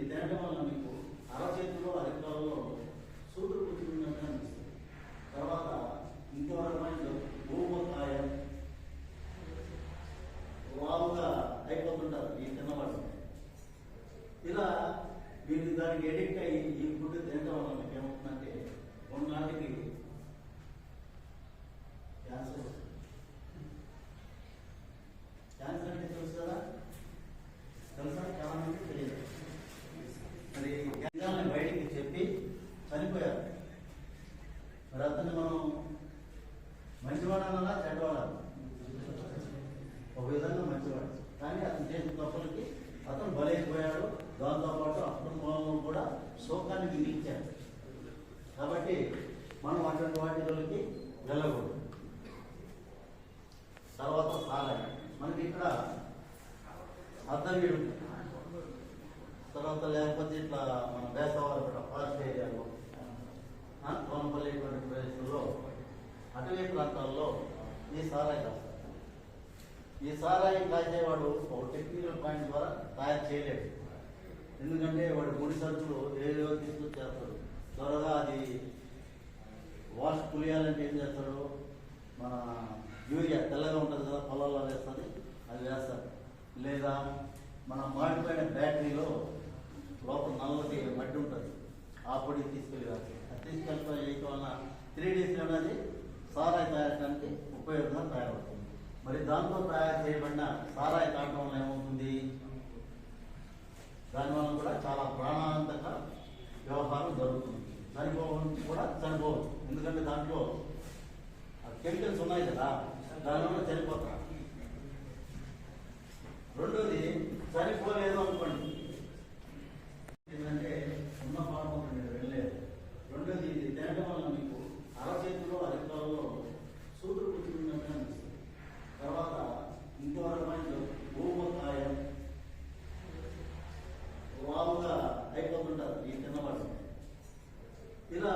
తినడం వల్ల మీకు అరచేతిలో అరికాలలో సూదులు కూర్చున్నట్టు అనిపిస్తుంది. తర్వాత ఇంకో రకమైన ఊమకాయం వాముగా అయిపోతుంటారు ఈ తిన్నవాళ్ళు. ఇలా మీరు దానికి ఎడిక్ట్ అయ్యి ఈ ఫుడ్ తినడం వల్ల మీకు ఏమవుతుందంటే కొన్నాటికి క్యాన్సర్ వస్తుంది. క్యాన్సర్ అంటే తెలుసు కదా, తెలుసా? చాలా మంది తెలియదు. మరి క్యాన్సర్ని బయటికి చెప్పి చనిపోయారు. మరి అతన్ని మనం మంచివాడన్నా చెడ్డవాడాలి? ఒక విధంగా మంచివాడు, కానీ అతను చేసిన తప్పులకి అతను బలైపోయాడు. దాంతోపాటు అతని మూలంలో కూడా శోకాన్ని మిగిలించాడు. కాబట్టి మనం అటువంటి వాటిలోకి వెళ్ళకూడదు. తర్వాత సారాయి మనకి ఇక్కడ అర్థవీడు, తర్వాత లేకపోతే ఇట్లా మన వేసవాళ్ళ ఫారెస్ట్ ఏరియాలో కోనపల్లి ఇటువంటి ప్రదేశంలో అటవీ ప్రాంతాల్లో ఈ సారాయి కాస్తారు. ఈ సారాయి కాసేవాడు ఒక టెక్నికల్ పాయింట్ ద్వారా తయారు చేయలేడు. ఎందుకంటే వాడు ముడి సరుకులు ఏదో తీసుకొచ్చేస్తాడు. త్వరగా అది వాష్ పులియాలంటే ఏం చేస్తాడు, మన యూరియా తెల్లగా ఉంటుంది కదా పొలాల్లో వేస్తుంది, అది వేస్తారు. లేదా మన మాడిపోయిన బ్యాటరీలో లోపల నల్లటి మట్టి ఉంటుంది, ఆ పొడి తీసుకెళ్ళి వేస్తారు. అది తీసుకెళ్ళిపోయి వేయటం వల్ల 3 days అది సారాయి తయారడానికి ఉపయోగంగా తయారవుతుంది. మరి దాంతో తయారు చేయబడిన సారాయి తాగడం వల్ల ఏమవుతుంది, దానివల్ల కూడా చాలా ప్రాణాంతక వ్యవహారం జరుగుతుంది. చనిపోవడం కూడా చనిపోవచ్చు, ఎందుకంటే దాంట్లో కెమికల్స్ ఉన్నాయి కదా, దానివల్ల చనిపోతారు. రెండోది చనిపోలేదు అనుకోండి, ఏంటంటే ఉన్న పాపం మీరు వెళ్ళలేదు. రెండోది ఇది తినడం వల్ల మీకు అరచేతిలో అరికాలలో సూదులు కూర్చున్నట్టు అనిపిస్తుంది. తర్వాత ఇంకో రకమైన ఊమకాయం వాముగా అయిపోతుంటారు ఈ తిన్నవాళ్ళు. ఇలా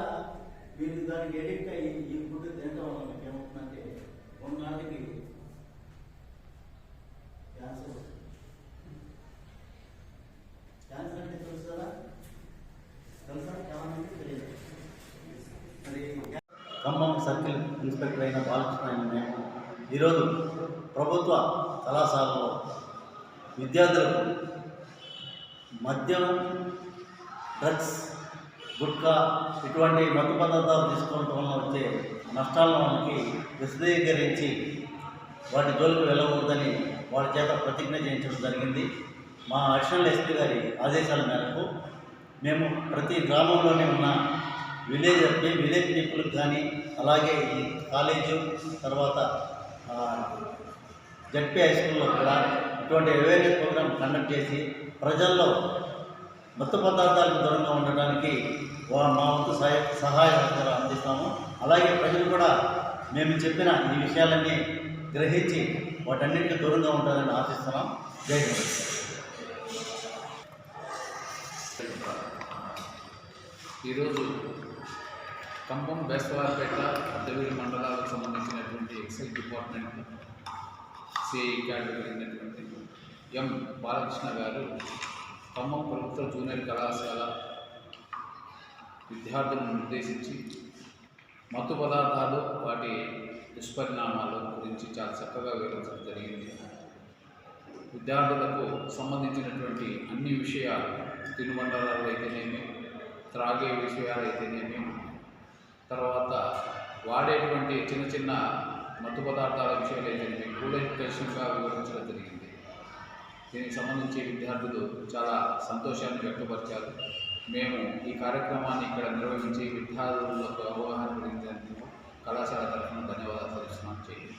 మీరు దానికి ఎడిక్ట్ అయ్యి ఈ ఫుడ్ తినడం వల్ల మీకు ఏమవుతుందంటే కొన్నాటికి క్యాన్సర్ వస్తుంది. క్యాన్సర్ అంటే తెలుసు కదా, తెలుసా? చాలా మంది తెలియదు. మరి ఖమ్మం సర్కిల్ ఇన్స్పెక్టర్ అయిన బాలకృష్ణ అయిన మేము ఈరోజు ప్రభుత్వ కళాశాలలో విద్యార్థులకు మద్యం, డ్రగ్స్, గుట్కా ఇటువంటి మత్తు పదార్థాలు తీసుకోవడం వల్ల వచ్చే నష్టాలను మనకి విశదీకరించి వాటి జోలికి వెళ్ళకూడదని వాళ్ళ చేత ప్రతిజ్ఞ చేయించడం జరిగింది. మా అడిషనల్ ఎస్పీ గారి ఆదేశాల మేరకు మేము ప్రతి గ్రామంలోనే ఉన్న విలేజ్ పీపుల్కి కానీ, అలాగే ఈ కాలేజు తర్వాత జడ్పీ హై స్కూల్లో కూడా ఇటువంటి అవేర్నెస్ ప్రోగ్రామ్ కండక్ట్ చేసి ప్రజల్లో మత్తు పదార్థాలకు దూరంగా ఉండటానికి మా వంతు సహాయ సహకారాలు అందిస్తాము. అలాగే ప్రజలు కూడా మేము చెప్పిన ఈ విషయాలన్నీ గ్రహించి వాటన్నిటికీ దూరంగా ఉంటారని ఆశిస్తున్నాం. జై హింద్. ఈరోజు ఖమ్మం, బేస్తవారిపేట, అద్దవీడు మండలాలకు సంబంధించినటువంటి ఎక్సైజ్ డిపార్ట్మెంట్ సిఐ క్యాడర్ కలిగినటువంటి ఎం బాలకృష్ణ గారు ఖమ్మం ప్రభుత్వ జూనియర్ కళాశాల విద్యార్థులను ఉద్దేశించి మత్తు పదార్థాలు, వాటి దుష్పరిణామాల గురించి చాలా చక్కగా వివరించడం జరిగింది. విద్యార్థులకు సంబంధించినటువంటి అన్ని విషయాలు, తినుబండారాలు అయితేనేమి, త్రాగే విషయాలు అయితేనేమి, తర్వాత వాడేటువంటి చిన్న చిన్న మత్తు పదార్థాల విషయాలు అయితేనేమి కూలంకషంగా వివరించడం జరిగింది. దీనికి సంబంధించి విద్యార్థులు చాలా సంతోషాన్ని వ్యక్తపరిచారు. మేము ఈ కార్యక్రమాన్ని ఇక్కడ నిర్వహించి విద్యార్థులకు అవగాహన కలిగించేందుకు కళాశాల తరఫున ధన్యవాదాలు తెలుస్తున్నాం. చేయండి.